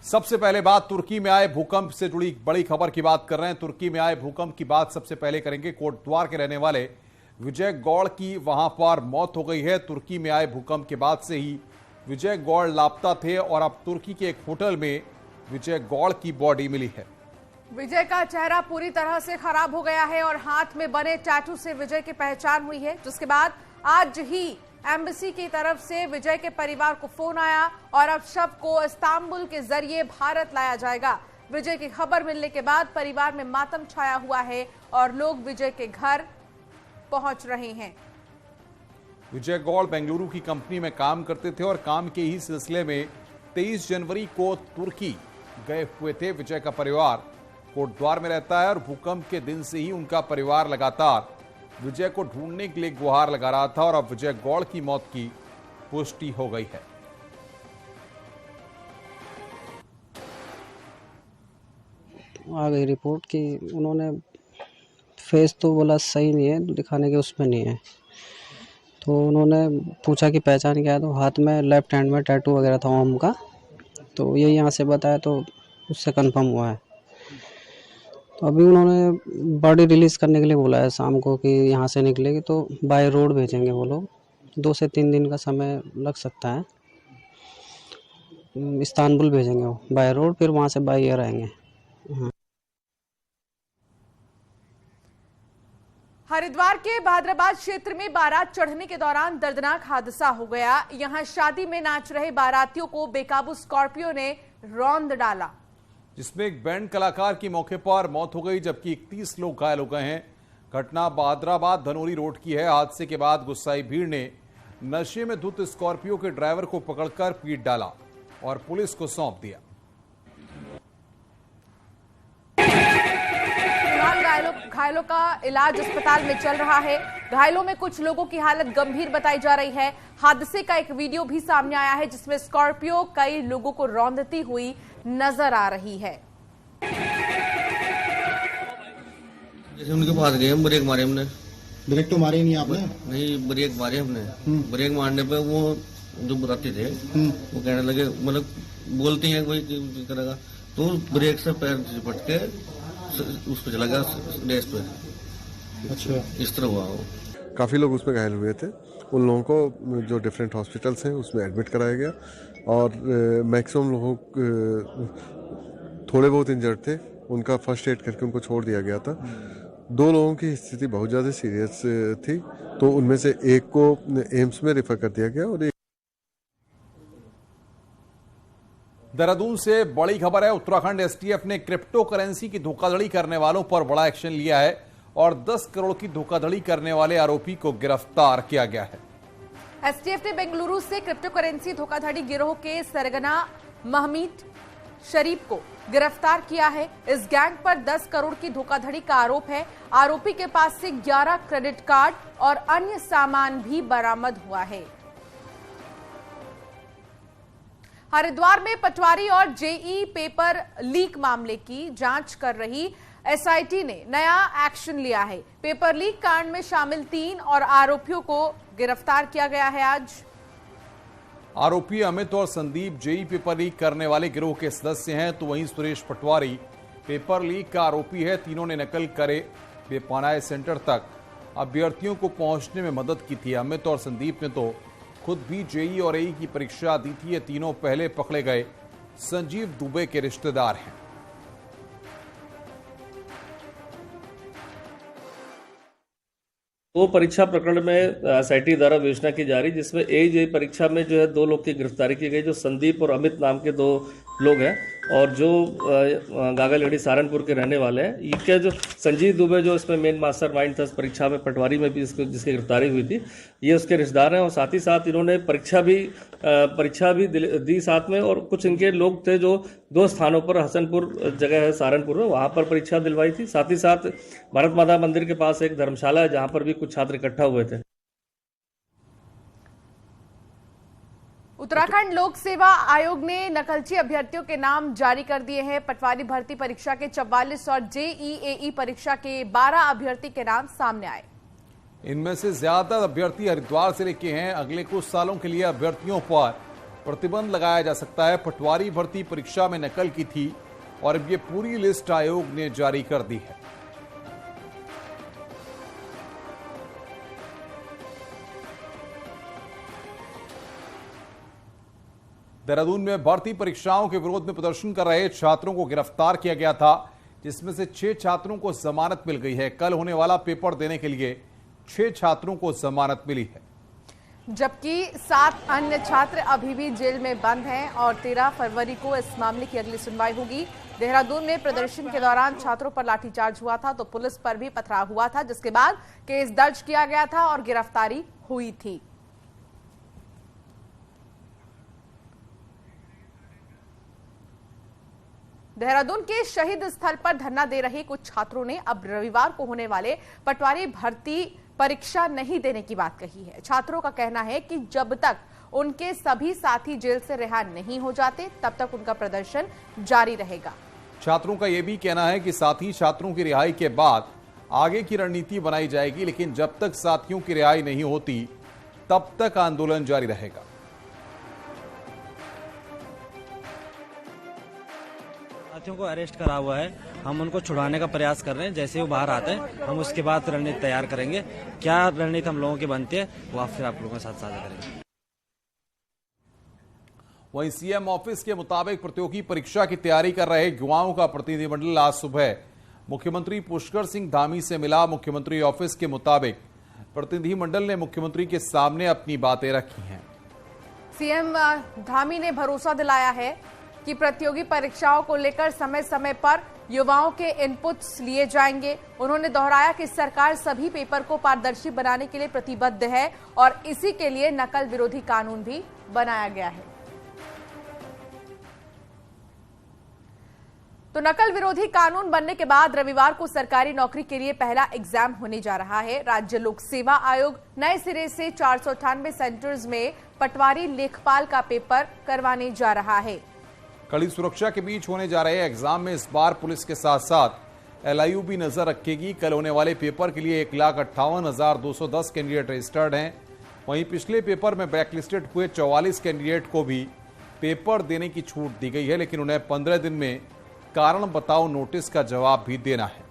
सबसे पहले बात तुर्की में आए भूकंप से जुड़ी बड़ी खबर की बात कर रहे हैं। तुर्की में आए भूकंप की बात सबसे पहले करेंगे। कोटद्वार के रहने वाले विजय गौड़ की वहां पर मौत हो गई है। तुर्की में आए भूकंप के बाद से ही विजय गौड़ लापता थे और अब तुर्की के एक होटल में विजय गौड़ की बॉडी मिली है। विजय का चेहरा पूरी तरह से खराब हो गया है और हाथ में बने टैटू से विजय की पहचान हुई है, जिसके बाद आज ही एम्बेसी की तरफ से विजय के परिवार को फोन आया और अब शव को इस्तांबुल के जरिए भारत लाया जाएगा। विजय की खबर मिलने के बाद परिवार में मातम छाया हुआ है और लोग विजय के घर पहुंच रहे हैं। विजय गौड़ बेंगलुरु की कंपनी में काम करते थे और काम के ही सिलसिले में 23 जनवरी को तुर्की गए हुए थे। विजय का परिवार कोटद्वार में रहता है और भूकंप के दिन से ही उनका परिवार लगातार विजय को ढूंढने के लिए गुहार लगा रहा था और अब विजय गौड़ की मौत की पुष्टि हो गई है। आ गई रिपोर्ट कि उन्होंने फेस तो बोला सही नहीं है, दिखाने के उसमें नहीं है। तो उन्होंने पूछा कि पहचान क्या है, तो हाथ में लेफ्ट हैंड में टैटू वगैरह था ओम का, तो यही यहाँ से बताया तो उससे कंफर्म हुआ है। तो अभी उन्होंने बॉडी रिलीज़ करने के लिए बोला है शाम को कि यहाँ से निकलेगी तो बाय रोड भेजेंगे वो लोग। 2 से 3 दिन का समय लग सकता है। इस्तांबुल भेजेंगे वो बाय रोड, फिर वहाँ से बाय एयर आएंगे। हरिद्वार के भाद्राबाद क्षेत्र में बारात चढ़ने के दौरान दर्दनाक हादसा हो गया। यहां शादी में नाच रहे बारातियों को बेकाबू स्कॉर्पियो ने रौंद डाला, जिसमें एक बैंड कलाकार की मौके पर मौत हो गई जबकि 31 लोग घायल हो गए हैं। घटना भाद्राबाद धनोरी रोड की है। हादसे के बाद गुस्साई भीड़ ने नशे में धुत स्कॉर्पियो के ड्राइवर को पकड़कर पीट डाला और पुलिस को सौंप दिया। घायलों का इलाज अस्पताल में चल रहा है। घायलों में कुछ लोगों की हालत गंभीर बताई जा रही है। हादसे का एक वीडियो भी सामने आया है जिसमें स्कॉर्पियो कई लोगों को रौंदती हुई नजर आ रही है। जैसे उनके पास गए, हम ब्रेक मारे, हमने ब्रेक तो मारे नहीं आपने? नहीं, ब्रेक मारे हमने। ब्रेक मारने पे वो जो बुराती थे वो कहने लगे, मतलब बोलती हैं कोई किस तरह का, तो ब्रेक से पैर झपट के उस पर चला गया डैश पे। अच्छा, इस तरह हुआ वो। काफ़ी लोग उसमें घायल हुए थे। उन लोगों को जो डिफरेंट हॉस्पिटल्स हैं उसमें एडमिट कराया गया और मैक्सिमम लोगों थोड़े बहुत इंजर्ड थे, उनका फर्स्ट एड करके उनको छोड़ दिया गया था। 2 लोगों की स्थिति बहुत ज़्यादा सीरियस थी, तो उनमें से एक को एम्स में रेफर कर दिया गया। और देहरादून से बड़ी खबर है। उत्तराखंड एसटीएफ ने क्रिप्टो करेंसी की धोखाधड़ी करने वालों पर बड़ा एक्शन लिया है और 10 करोड़ की धोखाधड़ी करने वाले आरोपी को गिरफ्तार किया गया है। एसटीएफ ने बेंगलुरु से क्रिप्टो करेंसी धोखाधड़ी गिरोह के सरगना महमीद शरीफ को गिरफ्तार किया है। इस गैंग पर 10 करोड़ की धोखाधड़ी का आरोप है। आरोपी के पास से 11 क्रेडिट कार्ड और अन्य सामान भी बरामद हुआ है। हरिद्वार में पटवारी और जेई पेपर लीक मामले की जांच कर रही एसआईटी ने नया एक्शन लिया है। पेपर लीक कांड में शामिल 3 और आरोपियों को गिरफ्तार किया गया है। आज आरोपी अमित और संदीप जेई पेपर लीक करने वाले गिरोह के सदस्य हैं, तो वहीं सुरेश पटवारी पेपर लीक का आरोपी है। तीनों ने नकल करे बेपनाह सेंटर तक अभ्यर्थियों को पहुंचने में मदद की थी। अमित और संदीप ने तो खुद भी जेई और एई की परीक्षा दी थी। ये तीनों पहले पकड़े गए संजीव दुबे के रिश्तेदार हैं। वो परीक्षा प्रकरण में एसआईटी द्वारा विवेचना की जा रही, जिसमें एई परीक्षा में जो है 2 लोग की गिरफ्तारी की गई, जो संदीप और अमित नाम के 2 लोग हैं और जो गागलगढ़ी सहारनपुर के रहने वाले हैं। ये जो संजीव दुबे जो इसमें मेन मास्टर माइंड था इस परीक्षा में, पटवारी में भी इसको जिसकी गिरफ्तारी हुई थी, ये उसके रिश्तेदार हैं और साथ ही साथ इन्होंने परीक्षा भी दी साथ में। और कुछ इनके लोग थे जो 2 स्थानों पर, हसनपुर जगह है सहारनपुर में, वहाँ पर परीक्षा दिलवाई थी। साथ ही साथ भारत माता मंदिर के पास एक धर्मशाला है जहाँ पर भी कुछ छात्र इकट्ठा हुए थे। उत्तराखंड लोक सेवा आयोग ने नकलची अभ्यर्थियों के नाम जारी कर दिए हैं। पटवारी भर्ती परीक्षा के 44 और जेईई परीक्षा के 12 अभ्यर्थी के नाम सामने आए। इनमें से ज्यादातर अभ्यर्थी हरिद्वार जिले के हैं। अगले कुछ सालों के लिए अभ्यर्थियों पर प्रतिबंध लगाया जा सकता है। पटवारी भर्ती परीक्षा में नकल की थी और अब ये पूरी लिस्ट आयोग ने जारी कर दी है। देहरादून में भर्ती परीक्षाओं के विरोध में प्रदर्शन कर रहे छात्रों को गिरफ्तार किया गया था, जिसमें से 6 छात्रों को जमानत मिल गई है। कल होने वाला पेपर देने के लिए 6 छात्रों को जमानत मिली है, जबकि 7 अन्य छात्र अभी भी जेल में बंद हैं और 13 फरवरी को इस मामले की अगली सुनवाई होगी। देहरादून में प्रदर्शन के दौरान छात्रों पर लाठीचार्ज हुआ था तो पुलिस पर भी पथराव हुआ था, जिसके बाद केस दर्ज किया गया था और गिरफ्तारी हुई थी। देहरादून के शहीद स्थल पर धरना दे रहे कुछ छात्रों ने अब रविवार को होने वाले पटवारी भर्ती परीक्षा नहीं देने की बात कही है। छात्रों का कहना है कि जब तक उनके सभी साथी जेल से रिहा नहीं हो जाते तब तक उनका प्रदर्शन जारी रहेगा। छात्रों का यह भी कहना है कि साथी छात्रों की रिहाई के बाद आगे की रणनीति बनाई जाएगी, लेकिन जब तक साथियों की रिहाई नहीं होती तब तक आंदोलन जारी रहेगा। साथियों को अरेस्ट करा हुआ है, हम उनको छुड़ाने का प्रयास कर रहे हैं। जैसे वो बाहर आते हैं हम उसके बाद रणनीति तैयार करेंगे। क्या रणनीति हम लोगों की बनती है वो आप फिर आप लोगों के साथ साझा करेंगे। वहीं सीएम ऑफिस के मुताबिक प्रतियोगी परीक्षा की तैयारी कर रहे युवाओं का प्रतिनिधिमंडल आज सुबह मुख्यमंत्री पुष्कर सिंह धामी से मिला। मुख्यमंत्री ऑफिस के मुताबिक प्रतिनिधिमंडल ने मुख्यमंत्री के सामने अपनी बातें रखी हैं। सीएम धामी ने भरोसा दिलाया है कि प्रतियोगी परीक्षाओं को लेकर समय समय पर युवाओं के इनपुट्स लिए जाएंगे। उन्होंने दोहराया कि सरकार सभी पेपर को पारदर्शी बनाने के लिए प्रतिबद्ध है और इसी के लिए नकल विरोधी कानून भी बनाया गया है। तो नकल विरोधी कानून बनने के बाद रविवार को सरकारी नौकरी के लिए पहला एग्जाम होने जा रहा है। राज्य लोक सेवा आयोग नए सिरे से 498 सेंटर्स में पटवारी लेखपाल का पेपर करवाने जा रहा है। कड़ी सुरक्षा के बीच होने जा रहे एग्जाम में इस बार पुलिस के साथ साथ एलआईयू भी नजर रखेगी। कल होने वाले पेपर के लिए 1,58,210 कैंडिडेट रजिस्टर्ड हैं। वहीं पिछले पेपर में ब्लैकलिस्टेड हुए 44 कैंडिडेट को भी पेपर देने की छूट दी गई है, लेकिन उन्हें 15 दिन में कारण बताओ नोटिस का जवाब भी देना है।